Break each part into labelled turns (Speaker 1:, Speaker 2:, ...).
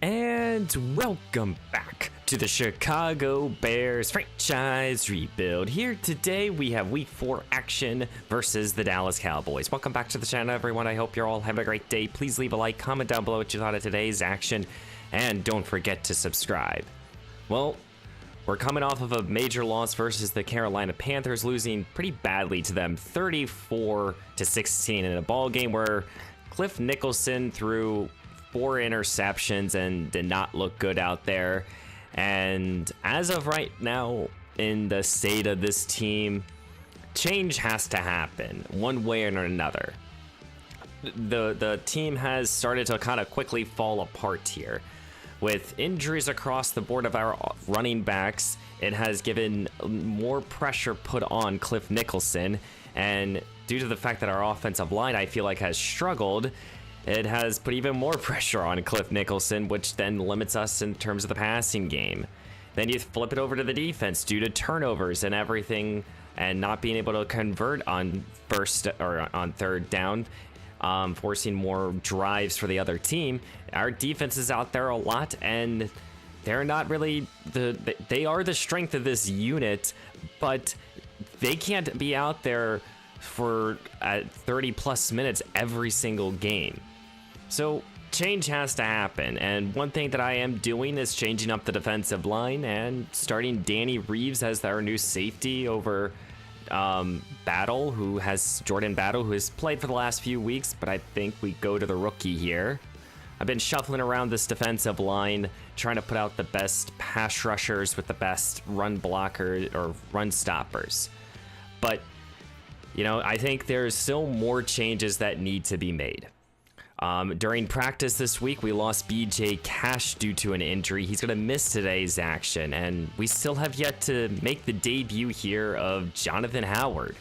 Speaker 1: And welcome back to the Chicago Bears franchise rebuild. Here today we have week 4 action versus the Dallas Cowboys. Welcome back to the channel, everyone. I hope you're all having a great day. Please leave a like, comment down below what you thought of today's action, and don't forget to subscribe. Well, we're coming off of a major loss versus the Carolina Panthers, losing pretty badly to them 34-16 in a ball game where Cliff Nicholson threw 4 interceptions and did not look good out there. And as of right now, in the state of this team, change has to happen one way or another. The team has started to kind of quickly fall apart here. With injuries across the board of our running backs, it has given more pressure put on Cliff Nicholson, and due to the fact that our offensive line, I feel like, has struggled, it has put even more pressure on Cliff Nicholson, which then limits us in terms of the passing game. Then you flip it over to the defense due to turnovers and everything, and not being able to convert on first or on third down, forcing more drives for the other team. Our defense is out there a lot, and they're not really they are the strength of this unit, but they can't be out there for 30 plus minutes every single game. So change has to happen, and one thing that I am doing is changing up the defensive line and starting Danny Reeves as our new safety over Jordan Battle, who has played for the last few weeks, but I think we go to the rookie here. I've been shuffling around this defensive line, trying to put out the best pass rushers with the best run blockers or run stoppers. But, you know, I think there's still more changes that need to be made. During practice this week, we lost BJ Cash due to an injury. He's going to miss today's action, and we still have yet to make the debut here of Jonathan Howard.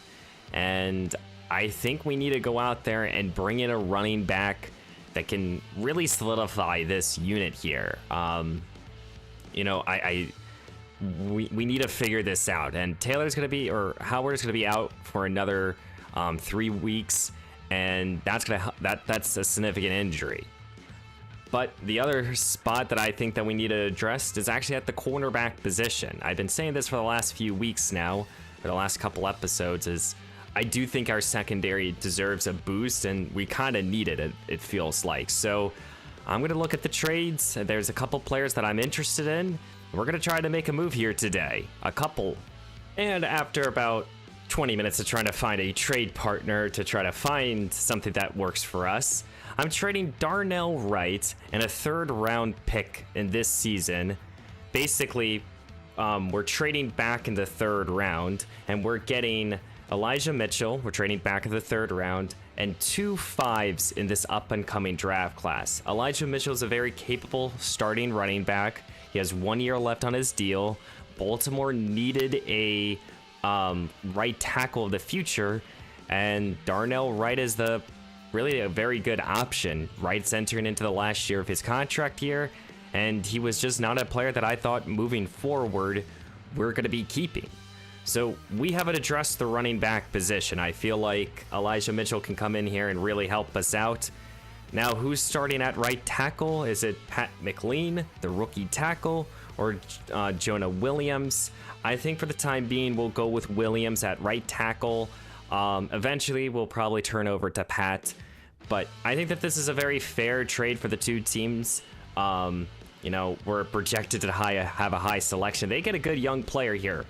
Speaker 1: And I think we need to go out there and bring in a running back that can really solidify this unit here. You know, we need to figure this out, and Howard is going to be out for another 3 weeks. And that's a significant injury. But the other spot that I think that we need to address is actually at the cornerback position. I've been saying this for the last few weeks now, for the last couple episodes, is I do think our secondary deserves a boost, and we kind of need it, it feels like. So I'm going to look at the trades. There's a couple players that I'm interested in. We're going to try to make a move here today. A couple. And after about 20 minutes of trying to find a trade partner to try to find something that works for us, I'm trading Darnell Wright and a 3rd round pick in this season. Basically, we're trading back in the 3rd round, and we're getting Elijah Mitchell. We're trading back in the 3rd round, and 2 5s in this up-and-coming draft class. Elijah Mitchell is a very capable starting running back. He has 1 year left on his deal. Baltimore needed a right tackle of the future, and Darnell Wright is really a very good option. Wright's entering into the last year of his contract here, and he was just not a player that I thought moving forward we're going to be keeping. So we haven't addressed the running back position. I feel like Elijah Mitchell can come in here and really help us out. Now, who's starting at right tackle? Is it Pat McLean, the rookie tackle, or Jonah Williams? I think for the time being, we'll go with Williams at right tackle. Eventually, we'll probably turn over to Pat. But I think that this is a very fair trade for the two teams. You know, we're projected to have a high selection. They get a good young player here.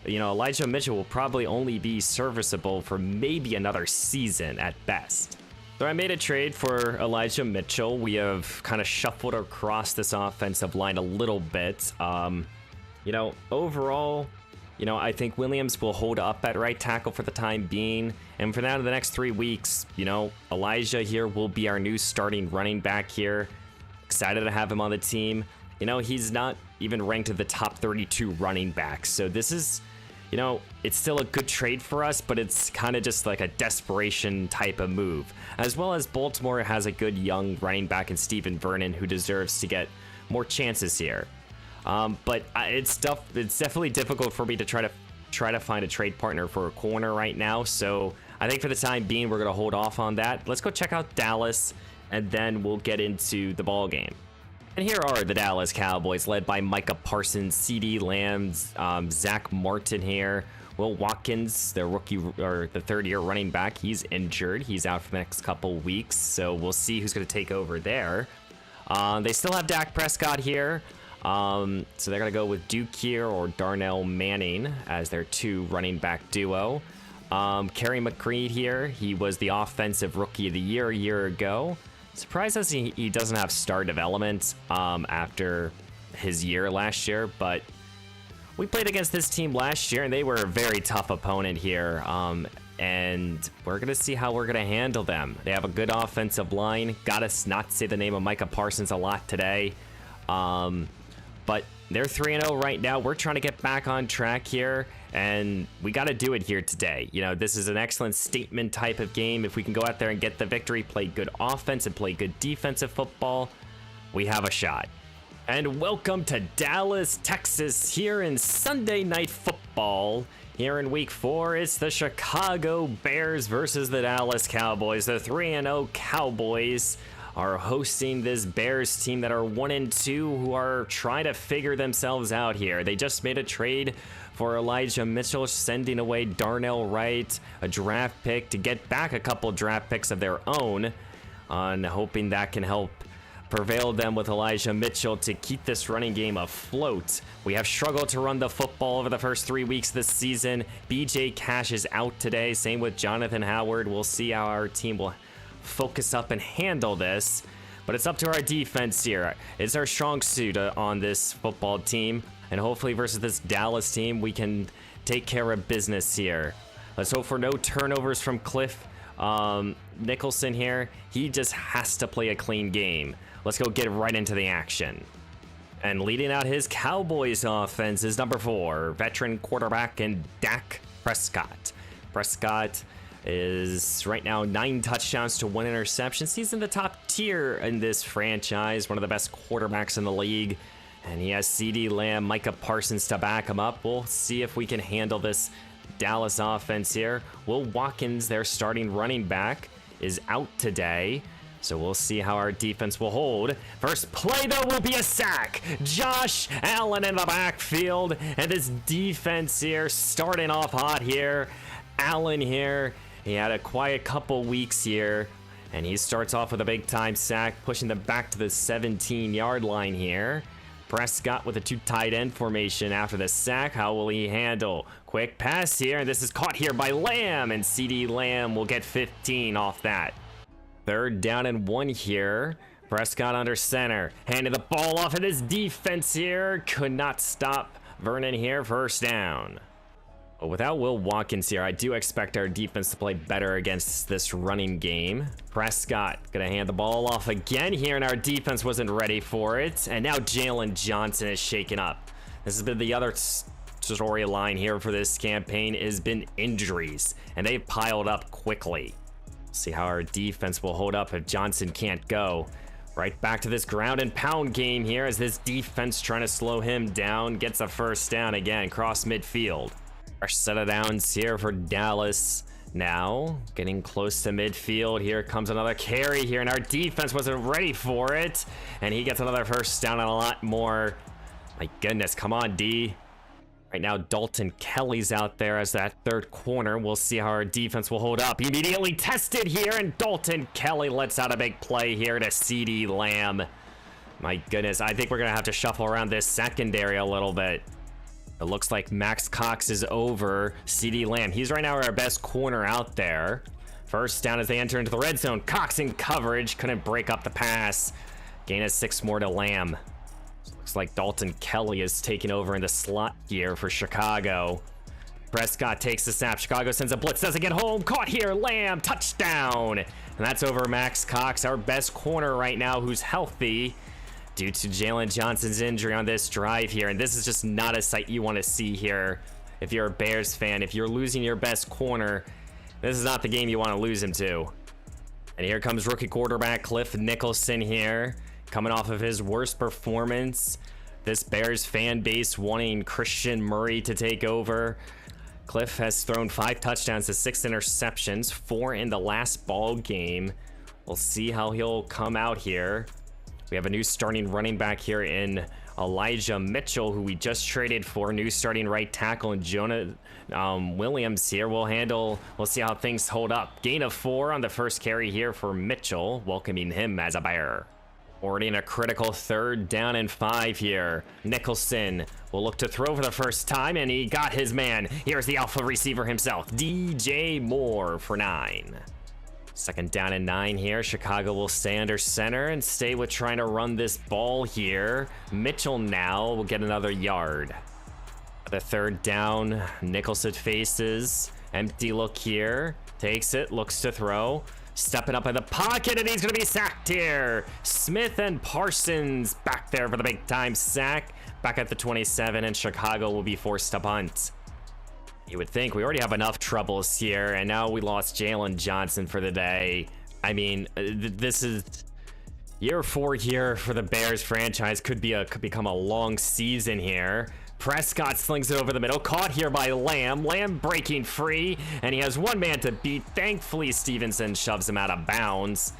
Speaker 1: You know, Elijah Mitchell will probably only be serviceable for maybe another season at best. So I made a trade for Elijah Mitchell. We have kind of shuffled across this offensive line a little bit. You know, overall, you know, I think Williams will hold up at right tackle for the time being. And for now, the next 3 weeks, you know, Elijah here will be our new starting running back here. Excited to have him on the team. You know, he's not even ranked at the top 32 running backs. So this is, you know, it's still a good trade for us, but it's kind of just like a desperation type of move. As well as Baltimore has a good young running back in Stephen Vernon who deserves to get more chances here. But it's definitely difficult for me to try to find a trade partner for a corner right now. So I think for the time being, we're going to hold off on that. Let's go check out Dallas, and then we'll get into the ball game. And here are the Dallas Cowboys, led by Micah Parsons, CeeDee Lamb, Zach Martin here. Will Watkins, the rookie or the third-year running back, he's injured. He's out for the next couple weeks, so we'll see who's going to take over there. They still have Dak Prescott here, so they're going to go with Duke here or Darnell Manning as their two running back duo. Kerry McCreed here, he was the offensive rookie of the year a year ago. Surprised us he doesn't have star development after his year last year, but we played against this team last year and they were a very tough opponent here, and we're gonna see how we're gonna handle them. They have a good offensive line. Got us not say the name of Micah Parsons a lot today, but they're 3-0 right now. We're trying to get back on track here, and we got to do it here today. You know, this is an excellent statement type of game. If we can go out there and get the victory, play good offense and play good defensive football, we have a shot. And welcome to Dallas, Texas, here in Sunday Night Football. Here in Week 4, it's the Chicago Bears versus the Dallas Cowboys. The 3-0 Cowboys are hosting this Bears team that are 1-2, who are trying to figure themselves out here. They just made a trade for Elijah Mitchell, sending away Darnell Wright, a draft pick, to get back a couple draft picks of their own, on hoping that can help prevail them with Elijah Mitchell to keep this running game afloat. We have struggled to run the football over the first 3 weeks this season. BJ Cash is out today, same with Jonathan Howard. We'll see how our team will focus up and handle this, but it's up to our defense here. It's our strong suit on this football team, and hopefully versus this Dallas team we can take care of business here. Let's hope for no turnovers from Cliff Nicholson here. He just has to play a clean game. Let's go get right into the action. And leading out his Cowboys offense is number 4, veteran quarterback and Dak Prescott. Prescott is right now 9 touchdowns to 1 interception. He's in the top tier in this franchise, one of the best quarterbacks in the league. And he has CeeDee Lamb, Micah Parsons to back him up. We'll see if we can handle this Dallas offense here. Will Watkins, their starting running back, is out today, so we'll see how our defense will hold. First play, though, will be a sack. Josh Allen in the backfield, and this defense here starting off hot here. Allen here, he had a quiet couple weeks here, and he starts off with a big-time sack, pushing them back to the 17-yard line here. Prescott with a 2 tight end formation after the sack. How will he handle? Quick pass here, and this is caught here by Lamb, and CeeDee Lamb will get 15 off that. 3rd down and 1 here. Prescott under center, handed the ball off, and his defense here could not stop Vernon here. 1st down. But without Will Watkins here, I do expect our defense to play better against this running game. Prescott gonna hand the ball off again here, and our defense wasn't ready for it. And now Jalen Johnson is shaken up. This has been the other storyline here for this campaign, has been injuries, and they've piled up quickly. See how our defense will hold up if Johnson can't go. Right back to this ground and pound game here as this defense trying to slow him down. Gets a 1st down again, cross midfield. Fresh set of downs here for Dallas. Now getting close to midfield. Here comes another carry here, and our defense wasn't ready for it, and he gets another 1st down and a lot more. My goodness, come on, D. Right now Dalton Kelly's out there as that 3rd corner. We'll see how our defense will hold up. Immediately tested here, and Dalton Kelly lets out a big play here to CeeDee Lamb. My goodness, I think we're gonna have to shuffle around this secondary a little bit. It looks like Max Cox is over CeeDee Lamb. He's right now our best corner out there. 1st down as they enter into the red zone. Cox in coverage, couldn't break up the pass. Gain of 6 more to Lamb. Looks like Dalton Kelly is taking over in the slot here for Chicago. Prescott takes the snap. Chicago sends a blitz, doesn't get home. Caught here, Lamb, touchdown. And that's over Max Cox, our best corner right now, who's healthy due to Jalen Johnson's injury on this drive here. And this is just not a sight you want to see here if you're a Bears fan. If you're losing your best corner, this is not the game you want to lose him to. And here comes rookie quarterback Cliff Nicholson here, coming off of his worst performance. This Bears fan base wanting Christian Murray to take over. Cliff has thrown 5 touchdowns to 6 interceptions, 4 in the last ball game. We'll see how he'll come out here. We have a new starting running back here in Elijah Mitchell, who we just traded for. New starting right tackle, and Jonah Williams here will handle. We'll see how things hold up. Gain of 4 on the first carry here for Mitchell, welcoming him as a Bear. Already in a critical 3rd down and 5 here. Nicholson will look to throw for the first time, and he got his man. Here's the alpha receiver himself, DJ Moore for 9. 2nd down and 9 here. Chicago will stay under center and stay with trying to run this ball here. Mitchell now will get another yard. The 3rd down, Nicholson faces. Empty look here. Takes it, looks to throw. Stepping up in the pocket, and he's going to be sacked here. Smith and Parsons back there for the big time sack. Back at the 27, and Chicago will be forced to punt. You would think we already have enough troubles here, and now we lost Jalen Johnson for the day. I mean, this is year 4 here for the Bears franchise. Could become a long season here. Prescott slings it over the middle, caught here by Lamb. Lamb breaking free, and he has one man to beat. Thankfully, Stevenson shoves him out of bounds.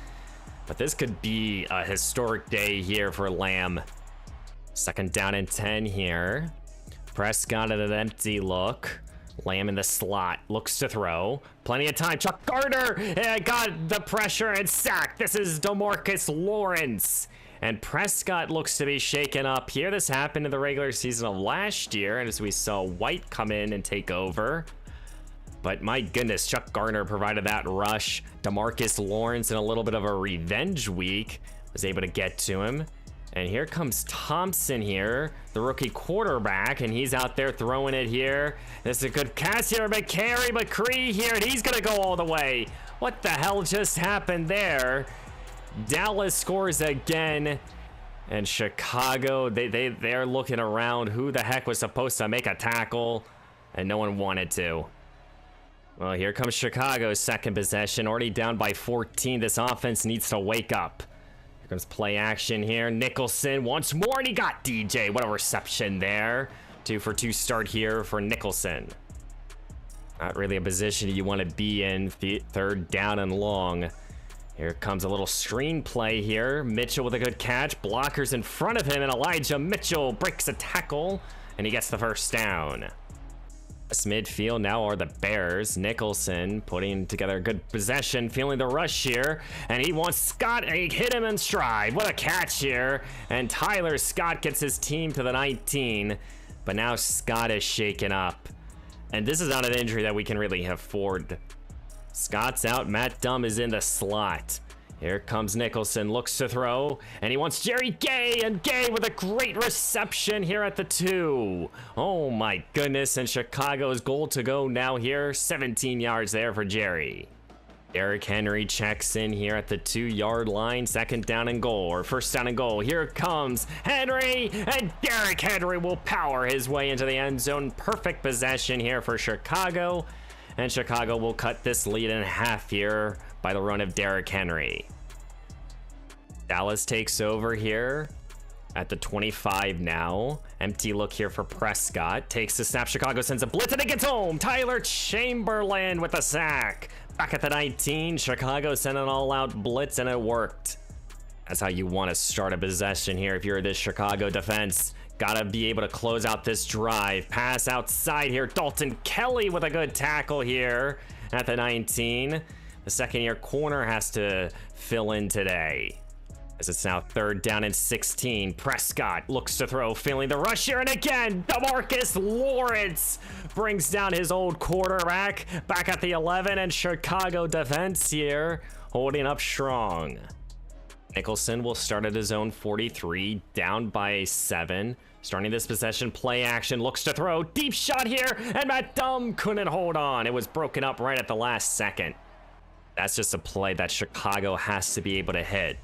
Speaker 1: But this could be a historic day here for Lamb. 2nd down and 10 here. Prescott at an empty look. Lamb in the slot, looks to throw. Plenty of time. Chuck Gardner got the pressure and sacked. This is DeMarcus Lawrence. And Prescott looks to be shaken up here. This happened in the regular season of last year, and as we saw White come in and take over. But my goodness, Chuck Gardner provided that rush. DeMarcus Lawrence in a little bit of a revenge week was able to get to him. And here comes Thompson here, the rookie quarterback, and he's out there throwing it here. This is a good pass here, McCree here, and he's gonna go all the way. What the hell just happened there? Dallas scores again, and Chicago, they're looking around. Who the heck was supposed to make a tackle? And no one wanted to. Well, here comes Chicago's 2nd possession, already down by 14. This offense needs to wake up. Here comes play action here. Nicholson once more, and he got DJ. What a reception there. 2 for 2 start here for Nicholson. Not really a position you want to be in. 3rd down and long. Here comes a little screen play here. Mitchell with a good catch. Blockers in front of him, and Elijah Mitchell breaks a tackle, and he gets the 1st down. This midfield now are the Bears. Nicholson putting together a good possession, feeling the rush here, and he wants Scott, and he hit him in stride. What a catch here, and Tyler Scott gets his team to the 19, but now Scott is shaken up, and this is not an injury that we can really afford. Scott's out. Matt Dumb is in the slot. Here comes Nicholson, looks to throw, and he wants Jerry Gay, and Gay with a great reception here at the 2. Oh my goodness, and Chicago's goal to go now here, 17 yards there for Jerry. Derrick Henry checks in here at the 2-yard line, 2nd down and goal, or 1st down and goal. Here comes Henry, and Derrick Henry will power his way into the end zone. Perfect possession here for Chicago. And Chicago will cut this lead in half here by the run of Derrick Henry. Dallas takes over here at the 25 now. Empty look here for Prescott. Takes the snap. Chicago sends a blitz, and it gets home. Tyler Chamberlain with a sack. Back at the 19. Chicago sent an all-out blitz, and it worked. That's how you want to start a possession here if you're this Chicago defense. Gotta be able to close out this drive. Pass outside here. Dalton Kelly with a good tackle here at the 19. The 2nd-year corner has to fill in today. As it's now 3rd down and 16. Prescott looks to throw, feeling the rush here, and again, DeMarcus Lawrence brings down his old quarterback. Back at the 11, and Chicago defense here holding up strong. Nicholson will start at his own 43, down by 7. Starting this possession, play action, looks to throw, deep shot here, and Matt Dumb couldn't hold on. It was broken up right at the last second. That's just a play that Chicago has to be able to hit.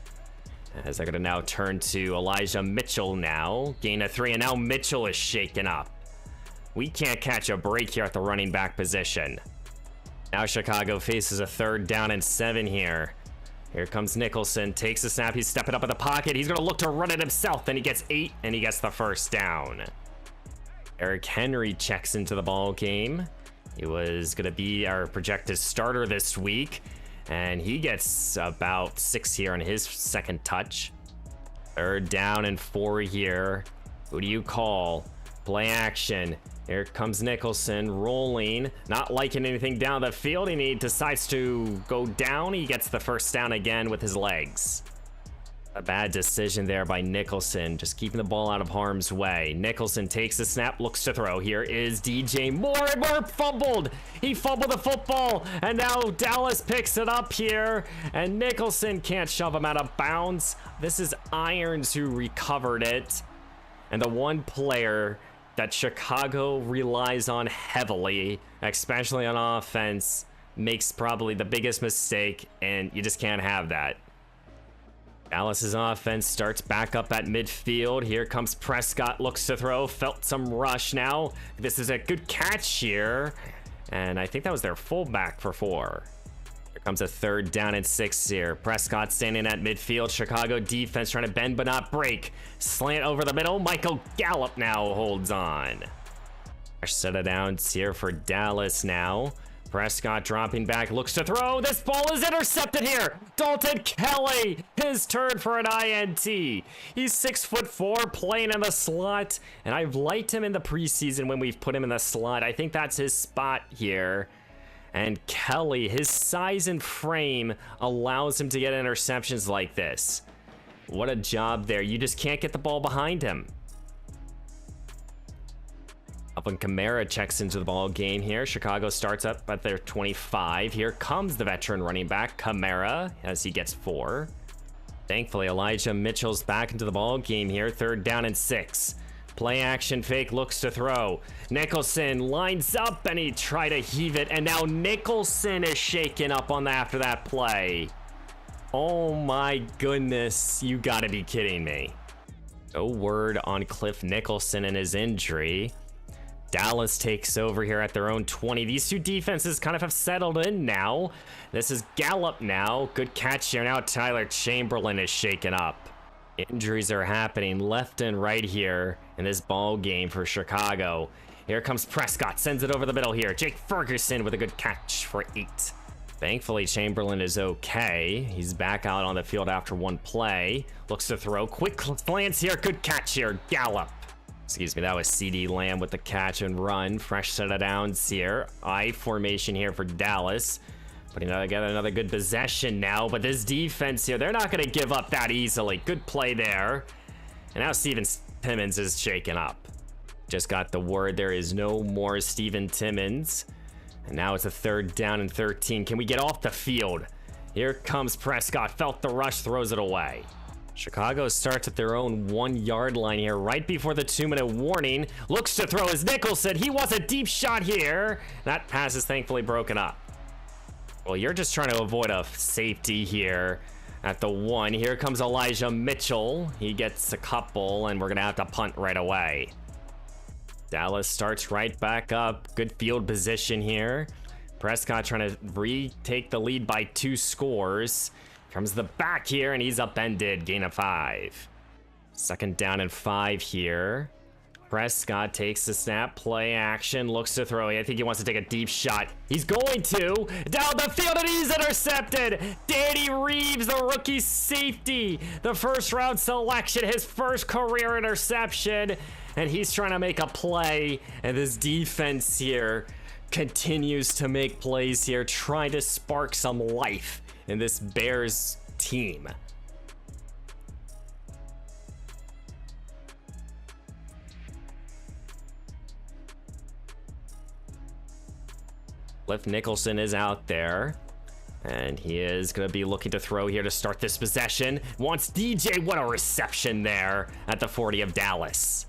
Speaker 1: As they're going to now turn to Elijah Mitchell now. Gain of 3, and now Mitchell is shaken up. We can't catch a break here at the running back position. Now Chicago faces a 3rd down and 7 here. Here comes Nicholson, takes the snap, he's stepping up in the pocket, he's gonna look to run it himself, then he gets 8, and he gets the 1st down. Derrick Henry checks into the ball game. He was gonna be our projected starter this week, and he gets about 6 here on his 2nd touch. Third down and 4 here. Who do you call? Play action. Here comes Nicholson rolling, not liking anything down the field. He decides to go down. He gets the first down again with his legs. A bad decision there by Nicholson, just keeping the ball out of harm's way. Nicholson takes the snap, looks to throw. Here is DJ Moore, and Moore fumbled. He fumbled the football, and now Dallas picks it up here, and Nicholson can't shove him out of bounds. This is Irons who recovered it, and the one player that Chicago relies on heavily, especially on offense, makes probably the biggest mistake, and you just can't have that. Dallas's offense starts back up at midfield. Here comes Prescott, looks to throw, felt some rush now. This is a good catch here, and I think that was their fullback for 4. Here comes a third down and 6 here. Prescott standing at midfield. Chicago defense trying to bend but not break. Slant over the middle. Michael Gallup now holds on. Set it down here for Dallas now. Prescott dropping back, looks to throw. This ball is intercepted here. Dalton Kelly, his turn for an INT. He's 6'4", playing in the slot, and I've liked him in the preseason when we've put him in the slot. I think that's his spot here. And Kelly, his size and frame allows him to get interceptions like this. What a job there. You just can't get the ball behind him. Up when Kamara checks into the ball game here. Chicago starts up at their 25. Here comes the veteran running back, Kamara, as he gets 4. Thankfully, Elijah Mitchell's back into the ball game here. Third down and 6. Play action fake, looks to throw. Nicholson lines up and he tried to heave it. And now Nicholson is shaken up on after that play. Oh my goodness, you gotta be kidding me. No word on Cliff Nicholson and his injury. Dallas takes over here at their own 20. These two defenses kind of have settled in now. This is Gallup now. Good catch here. Now Tyler Chamberlain is shaken up. Injuries are happening left and right here in this ball game for Chicago. Here comes Prescott. Sends it over the middle here. Jake Ferguson with a good catch for 8. Thankfully, Chamberlain is okay. He's back out on the field after one play. Looks to throw. Quick glance here. Good catch here. Gallup. Excuse me, that was CD Lamb with the catch and run. Fresh set of downs here. I formation here for Dallas. Putting together another good possession now, but this defense here, they're not going to give up that easily. Good play there. And now Steven Timmons is shaken up. Just got the word there is no more Steven Timmons. And now it's a third down and 13. Can we get off the field? Here comes Prescott. Felt the rush, throws it away. Chicago starts at their own 1-yard line here, right before the 2-minute warning. Looks to throw as Nicholson. He wants a deep shot here. That pass is thankfully broken up. Well, you're just trying to avoid a safety here at the 1. Here comes Elijah Mitchell. He gets a couple, and we're going to have to punt right away. Dallas starts right back up. Good field position here. Prescott trying to retake the lead by 2 scores. Comes the back here, and he's upended. Gain of 5. Second down and 5 here. Prescott takes the snap, play action, looks to throw. I think he wants to take a deep shot. He's going to. Down the field, and he's intercepted. Danny Reeves, the rookie safety. The first-round selection, his first career interception. And he's trying to make a play, and this defense here continues to make plays here, trying to spark some life in this Bears team. Cliff Nicholson is out there, and he is going to be looking to throw here to start this possession. Wants DJ. What a reception there at the 40 of Dallas.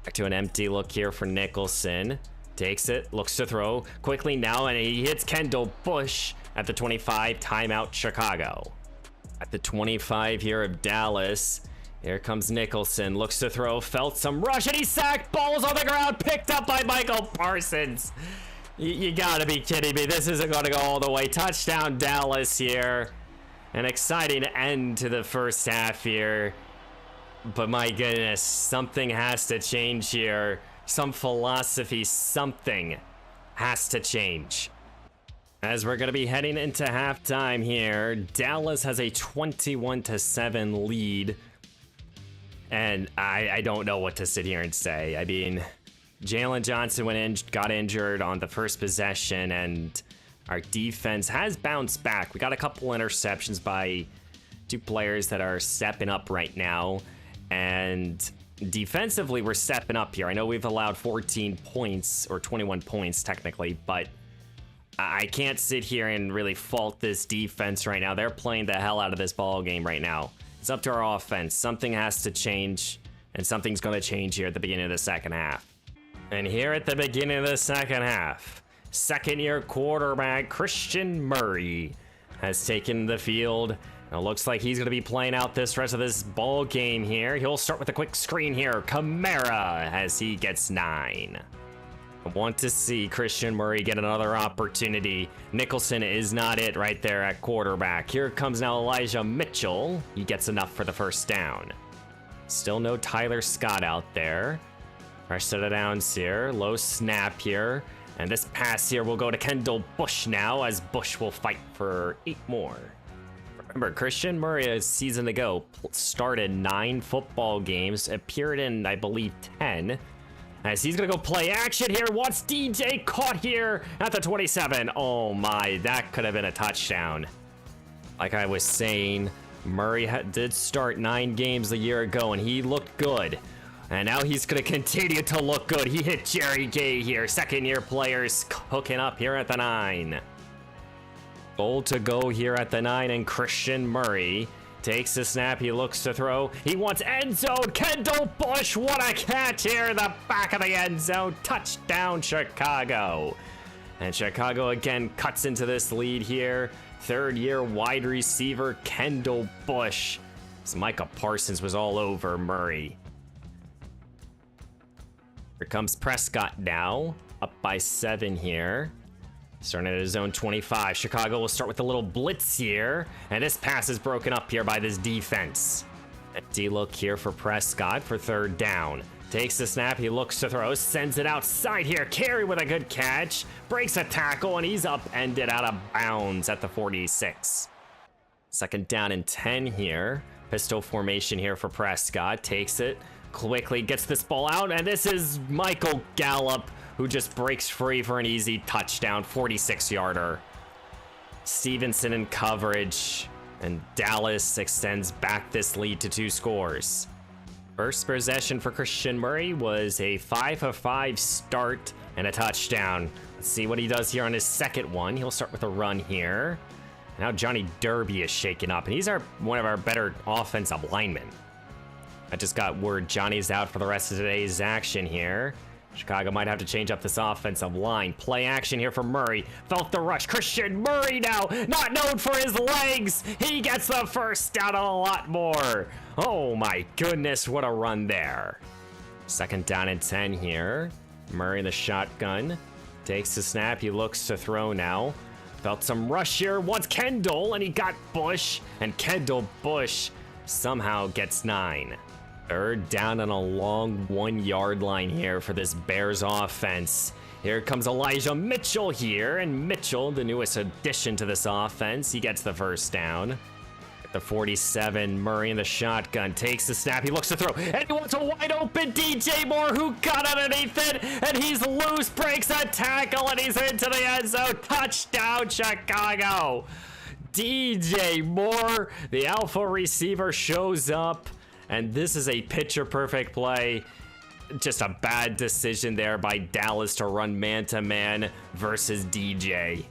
Speaker 1: Back to an empty look here for Nicholson. Takes it, looks to throw quickly now, and he hits Kendall Bush at the 25. Timeout, Chicago. At the 25 here of Dallas, here comes Nicholson. Looks to throw, felt some rush, and he sacked. Balls on the ground, picked up by Michael Parsons. You gotta be kidding me. This isn't gonna go all the way. Touchdown, Dallas here. An exciting end to the first half here. But my goodness, something has to change here. Some philosophy, something has to change. As we're going to be heading into halftime here, Dallas has a 21-7 lead. And I don't know what to sit here and say. I mean, Jalen Johnson got injured on the first possession, and our defense has bounced back. We got a couple interceptions by two players that are stepping up right now. And defensively, we're stepping up here. I know we've allowed 14 points, or 21 points technically, but I can't sit here and really fault this defense right now. They're playing the hell out of this ball game right now. It's up to our offense. Something has to change, and something's going to change here at the beginning of the second half. And here at the beginning of the second half, second-year quarterback Christian Murray has taken the field. And it looks like he's going to be playing out this rest of this ball game here. He'll start with a quick screen here. Kamara as he gets 9. I want to see Christian Murray get another opportunity. Nicholson is not it right there at quarterback. Here comes now Elijah Mitchell. He gets enough for the first down. Still no Tyler Scott out there. Fresh set of downs here. Low snap here. And this pass here will go to Kendall Bush now, as Bush will fight for 8 more. Remember, Christian Murray, a season ago, started 9 football games, appeared in, I believe, 10. As he's going to go play action here. What's DJ caught here at the 27? Oh my, that could have been a touchdown. Like I was saying, Murray did start 9 games a year ago, and he looked good. And now he's going to continue to look good. He hit Jerry Gay here. Second-year players hooking up here at the 9. Goal to go here at the 9, and Christian Murray takes the snap. He looks to throw. He wants end zone. Kendall Bush, what a catch here. The back of the end zone. Touchdown, Chicago. And Chicago again cuts into this lead here. Third-year wide receiver Kendall Bush. So Micah Parsons was all over Murray. Here comes Prescott now, up by 7 here. Starting at his own 25. Chicago will start with a little blitz here. And this pass is broken up here by this defense. Empty look here for Prescott for third down. Takes the snap, he looks to throw, sends it outside here. Carey with a good catch. Breaks a tackle, and he's upended out of bounds at the 46. Second down and 10 here. Pistol formation here for Prescott. Takes it. Quickly gets this ball out, and this is Michael Gallup, who just breaks free for an easy touchdown, 46-yarder. Stevenson in coverage, and Dallas extends back this lead to 2 scores. First possession for Christian Murray was a 5-of-5 start and a touchdown. Let's see what he does here on his second one. He'll start with a run here. Now Johnny Derby is shaken up, and he's one of our better offensive linemen. I just got word Johnny's out for the rest of today's action here. Chicago might have to change up this offensive line. Play action here for Murray. Felt the rush. Christian Murray now, not known for his legs. He gets the first down and a lot more. Oh my goodness, what a run there. Second down and 10 here. Murray in the shotgun. Takes the snap. He looks to throw now. Felt some rush here. Wants Kendall, and he got Bush. And Kendall Bush somehow gets 9. Third down on a long 1-yard line here for this Bears offense. Here comes Elijah Mitchell here, and Mitchell, the newest addition to this offense, he gets the first down. At the 47, Murray in the shotgun takes the snap. He looks to throw, and he wants a wide open DJ Moore, who got underneath it, and he's loose, breaks a tackle, and he's into the end zone. Touchdown, Chicago. DJ Moore, the alpha receiver, shows up. And this is a picture-perfect play. Just a bad decision there by Dallas to run man-to-man versus DJ.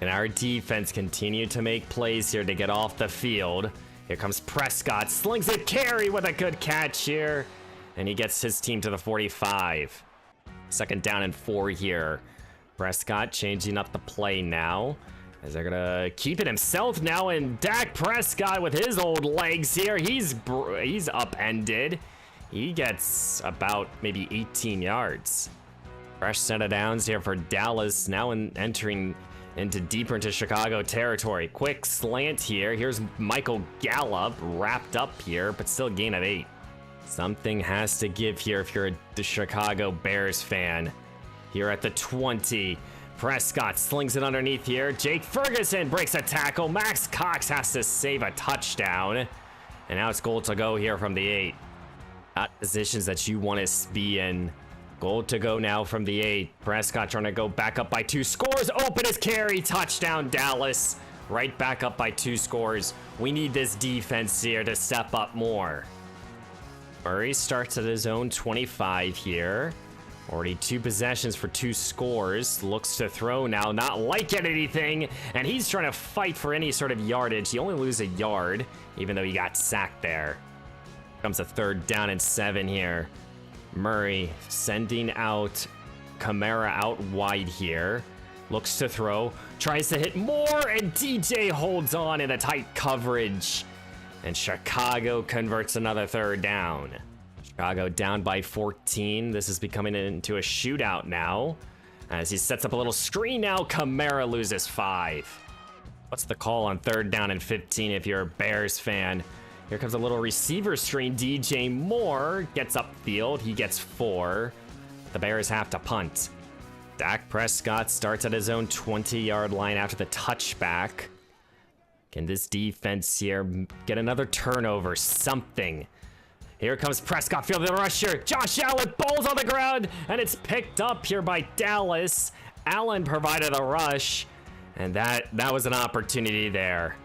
Speaker 1: And our defense continued to make plays here to get off the field. Here comes Prescott, slings it. Carey with a good catch here. And he gets his team to the 45. Second down and 4 here. Prescott changing up the play now, as they're gonna keep it himself now, and Dak Prescott with his old legs here, he's upended. He gets about maybe 18 yards. Fresh set of downs here for Dallas, now entering deeper into Chicago territory. Quick slant here. Here's Michael Gallup wrapped up here, but still gain of 8. Something has to give here if you're the Chicago Bears fan. Here at the 20. Prescott slings it underneath here. Jake Ferguson breaks a tackle. Max Cox has to save a touchdown. And now it's goal to go here from the 8. Not positions that you want to be in. Goal to go now from the 8. Prescott trying to go back up by 2 scores. Open his carry. Touchdown, Dallas. Right back up by 2 scores. We need this defense here to step up more. Murray starts at his own 25 here. Already 2 possessions for 2 scores. Looks to throw now, not liking anything. And he's trying to fight for any sort of yardage. He only loses a yard, even though he got sacked there. Comes a 3rd down and 7 here. Murray sending out Kamara out wide here. Looks to throw. Tries to hit more, and DJ holds on in a tight coverage. And Chicago converts another 3rd down. Chicago down by 14. This is becoming into a shootout now. As he sets up a little screen now, Kamara loses 5. What's the call on 3rd down and 15 if you're a Bears fan? Here comes a little receiver screen. DJ Moore gets upfield. He gets 4. The Bears have to punt. Dak Prescott starts at his own 20-yard line after the touchback. Can this defense here get another turnover? Something. Here comes Prescott, fielding the rusher. Josh Allen, balls on the ground, and it's picked up here by Dallas. Allen provided a rush, and that was an opportunity there.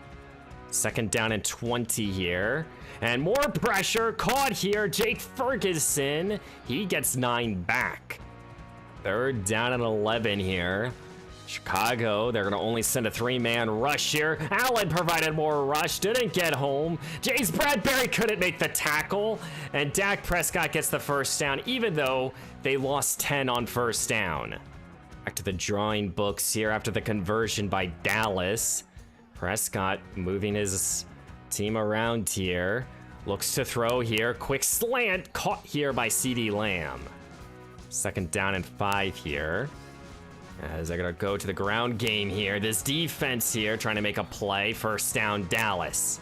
Speaker 1: 2nd down and 20 here. And more pressure caught here. Jake Ferguson, he gets 9 back. 3rd down and 11 here. Chicago, they're going to only send a 3-man rush here. Allen provided more rush, didn't get home. James Bradbury couldn't make the tackle. And Dak Prescott gets the 1st down, even though they lost 10 on 1st down. Back to the drawing books here after the conversion by Dallas. Prescott moving his team around here. Looks to throw here. Quick slant caught here by CeeDee Lamb. 2nd down and 5 here. As they're going to go to the ground game here. This defense here trying to make a play. 1st down, Dallas.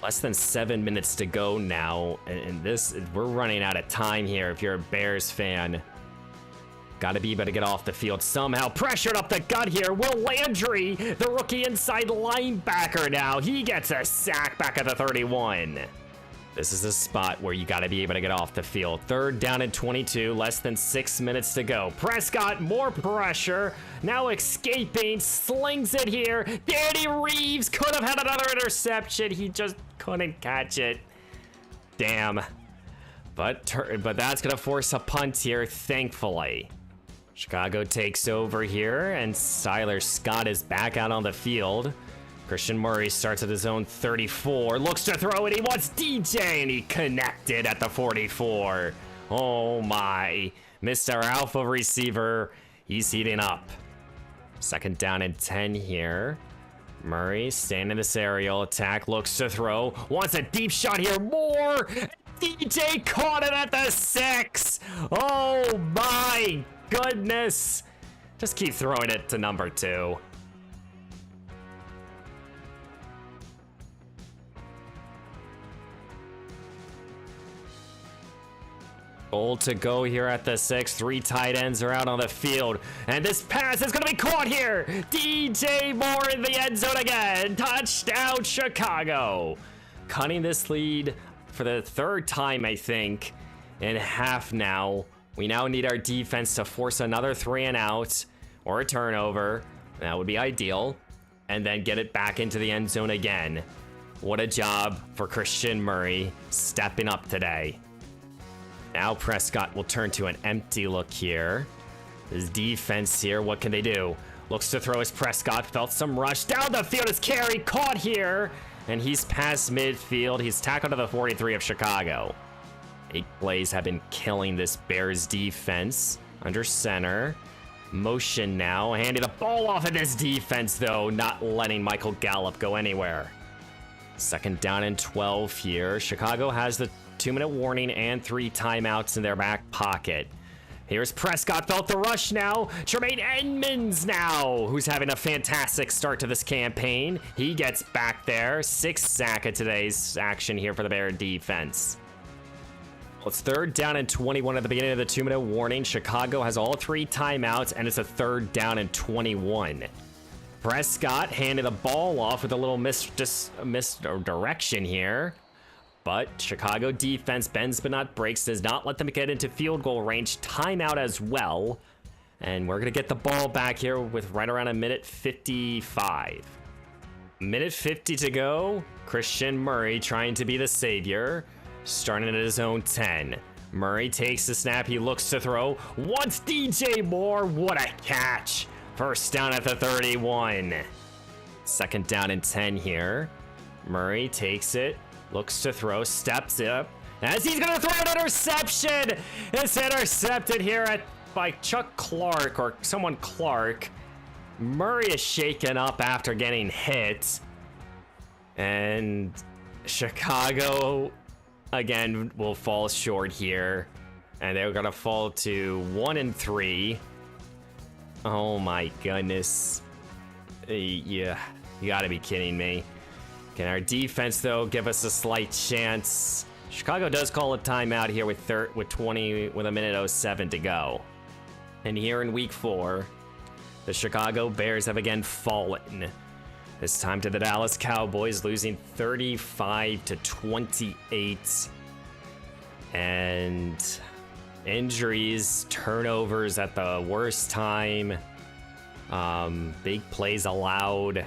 Speaker 1: Less than 7 minutes to go now. And we're running out of time here if you're a Bears fan. Got to be able to get off the field somehow. Pressured up the gut here. Will Landry, the rookie inside linebacker now. He gets a sack back at the 31. This is a spot where you got to be able to get off the field. 3rd down and 22. Less than 6 minutes to go. Prescott, more pressure. Now escaping. Slings it here. Danny Reeves could have had another interception. He just couldn't catch it. Damn. But that's going to force a punt here, thankfully. Chicago takes over here, and Siler Scott is back out on the field. Christian Murray starts at his own 34, looks to throw it, he wants DJ, and he connected at the 44. Oh my, Mr. Alpha receiver, he's heating up. 2nd down and 10 here. Murray staying in this aerial attack, looks to throw, wants a deep shot here, more! DJ caught it at the 6! Oh my goodness! Just keep throwing it to number 2. Goal to go here at the 6. 3 tight ends are out on the field. And this pass is going to be caught here. DJ Moore in the end zone again. Touchdown, Chicago. Cutting this lead for the 3rd time, I think, in half now. We now need our defense to force another 3 and out or a turnover. That would be ideal. And then get it back into the end zone again. What a job for Christian Murray stepping up today. Now Prescott will turn to an empty look here. His defense here, what can they do? Looks to throw his Prescott, felt some rush. Down the field is carry, caught here. And he's past midfield. He's tackled to the 43 of Chicago. 8 plays have been killing this Bears defense. Under center. Motion now, handing the ball off of this defense though, not letting Michael Gallup go anywhere. 2nd down and 12 here. Chicago has the 2-minute warning and 3 timeouts in their back pocket. Here's Prescott, felt the rush now. Tremaine Edmonds now, who's having a fantastic start to this campaign. He gets back there. 6th sack of today's action here for the Bear defense. Well, it's 3rd down and 21 at the beginning of the 2-minute warning. Chicago has all 3 timeouts, and it's a 3rd down and 21. Prescott handed the ball off with a little misdirection here. But Chicago defense bends but not breaks, does not let them get into field goal range. Timeout as well. And we're going to get the ball back here with right around a minute 55. Minute 50 to go. Christian Murray trying to be the savior. Starting at his own 10. Murray takes the snap. He looks to throw. Wants DJ Moore. What a catch. First down at the 31. Second down and 10 here. Murray takes it. Looks to throw. Steps up. As he's going to throw an interception. It's intercepted here by Chuck Clark or someone Clark. Murray is shaken up after getting hit. And Chicago, again, will fall short here. And they're going to fall to 1-3. Oh my goodness. Yeah, you got to be kidding me. Can our defense, though, give us a slight chance? Chicago does call a timeout here with a minute 07 to go. And here in week 4, the Chicago Bears have again fallen. This time to the Dallas Cowboys, losing 35-28. And injuries, turnovers at the worst time. Big plays allowed.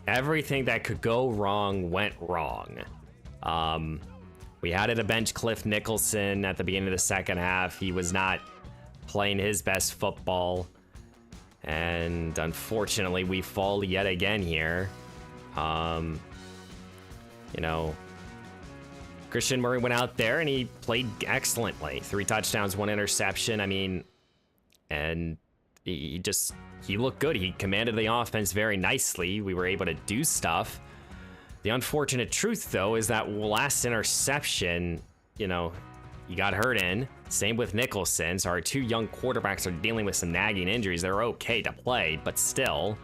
Speaker 1: Everything that could go wrong went wrong. We had to bench Cliff Nicholson at the beginning of the second half. He was not playing his best football. And unfortunately, we fall yet again here. You know, Christian Murray went out there and he played excellently. 3 touchdowns, 1 interception. I mean, and he looked good. He commanded the offense very nicely. We were able to do stuff. The unfortunate truth, though, is that last interception, you know, he got hurt in. Same with Nicholson. So our 2 young quarterbacks are dealing with some nagging injuries. They're okay to play, but still.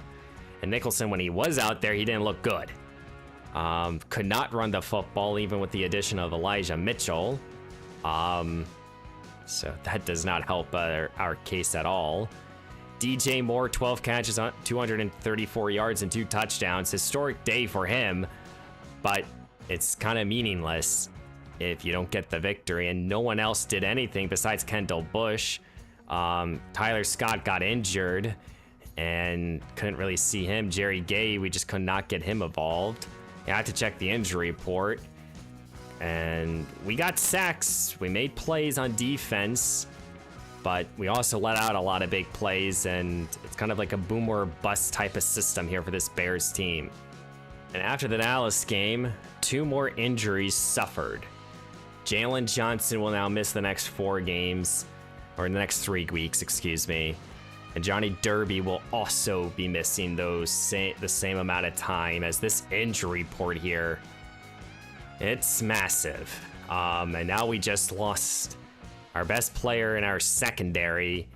Speaker 1: And Nicholson, when he was out there, he didn't look good. Could not run the football, even with the addition of Elijah Mitchell. So that does not help our case at all. DJ Moore, 12 catches, 234 yards, and 2 touchdowns. Historic day for him, but it's kind of meaningless if you don't get the victory. And no one else did anything besides Kendall Bush. Tyler Scott got injured and couldn't really see him. Jerry Gay, we just could not get him involved. You have to check the injury report. And we got sacks. We made plays on defense, but we also let out a lot of big plays, and it's kind of like a boom or bust type of system here for this Bears team. And after the Dallas game, 2 more injuries suffered. Jalen Johnson will now miss the next 4 games, or the next 3 weeks, excuse me. And Johnny Derby will also be missing the same amount of time as this injury report here. It's massive. And now we just lost our best player in our secondary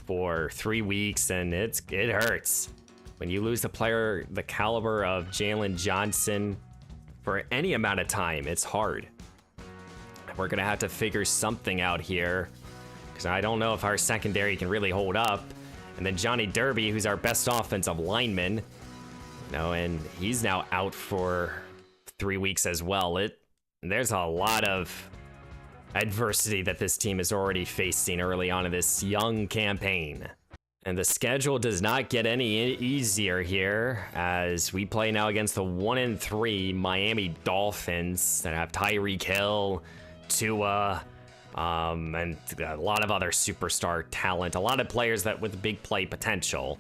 Speaker 1: for 3 weeks, and it hurts. When you lose a player the caliber of Jalen Johnson for any amount of time, it's hard. We're gonna have to figure something out here, because I don't know if our secondary can really hold up. And then Johnny Derby, who's our best offensive lineman, you know, and he's now out for 3 weeks as well. There's a lot of adversity that this team is already facing early on in this young campaign. And the schedule does not get any easier here, as we play now against the 1-3 Miami Dolphins that have Tyreek Hill, Tua, and a lot of other superstar talent. A lot of players that with big play potential.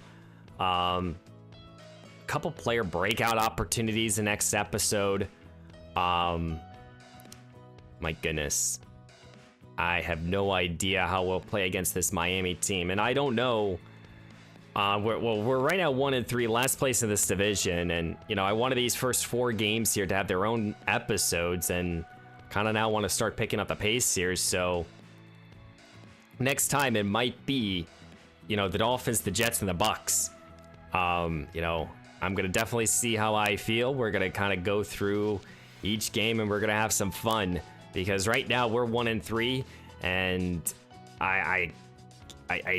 Speaker 1: Couple player breakout opportunities in next episode. My goodness. I have no idea how we'll play against this Miami team, and I don't know. We're right now 1-3, last place in this division, and you know I wanted these first 4 games here to have their own episodes, and kind of now want to start picking up the pace here. So next time it might be, you know, the Dolphins, the Jets, and the Bucks. You know, I'm gonna definitely see how I feel. We're gonna kind of go through each game, and we're gonna have some fun. Because right now we're 1-3, and I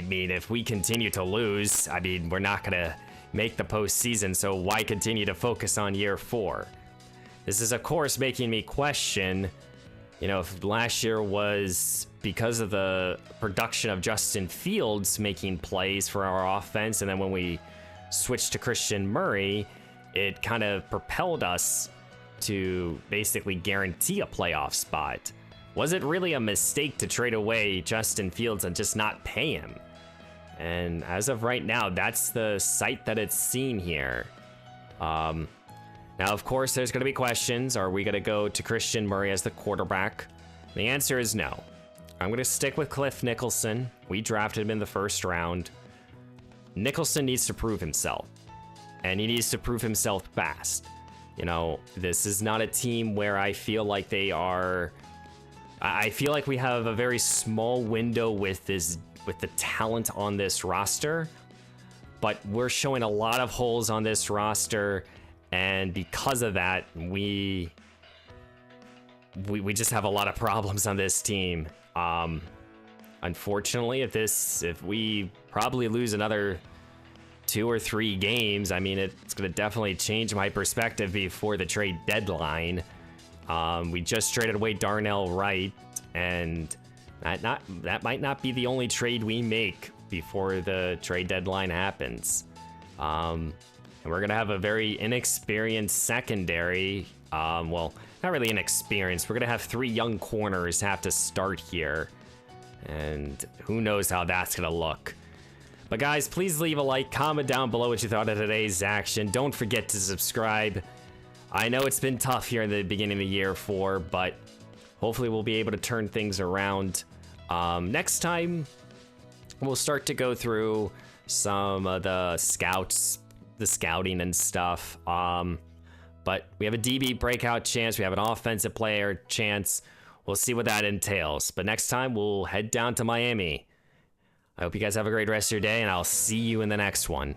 Speaker 1: mean, if we continue to lose, I mean, we're not gonna make the postseason. So why continue to focus on year 4? This is, of course, making me question, you know, if last year was because of the production of Justin Fields making plays for our offense, and then when we switched to Christian Murray, it kind of propelled us to basically guarantee a playoff spot. Was it really a mistake to trade away Justin Fields and just not pay him? And as of right now, that's the sight that it's seen here. Now, of course, there's going to be questions. Are we going to go to Christian Murray as the quarterback? The answer is no. I'm going to stick with Cliff Nicholson. We drafted him in the first round. Nicholson needs to prove himself, and he needs to prove himself fast. You know, this is not a team where I feel like they are... I feel like we have a very small window with the talent on this roster, but we're showing a lot of holes on this roster, and because of that, we just have a lot of problems on this team. Unfortunately, if we probably lose another 2 or 3 games, I mean, it's going to definitely change my perspective before the trade deadline. We just traded away Darnell Wright, and that might not be the only trade we make before the trade deadline happens. And we're gonna have a very inexperienced secondary. Well, not really inexperienced. We're gonna have 3 young corners have to start here, and who knows how that's gonna look. But guys, please leave a like, comment down below what you thought of today's action. Don't forget to subscribe. I know it's been tough here in the beginning of the year but hopefully we'll be able to turn things around. Next time, we'll start to go through some of the scouting and stuff. But we have a DB breakout chance. We have an offensive player chance. We'll see what that entails. But next time, we'll head down to Miami. I hope you guys have a great rest of your day, and I'll see you in the next one.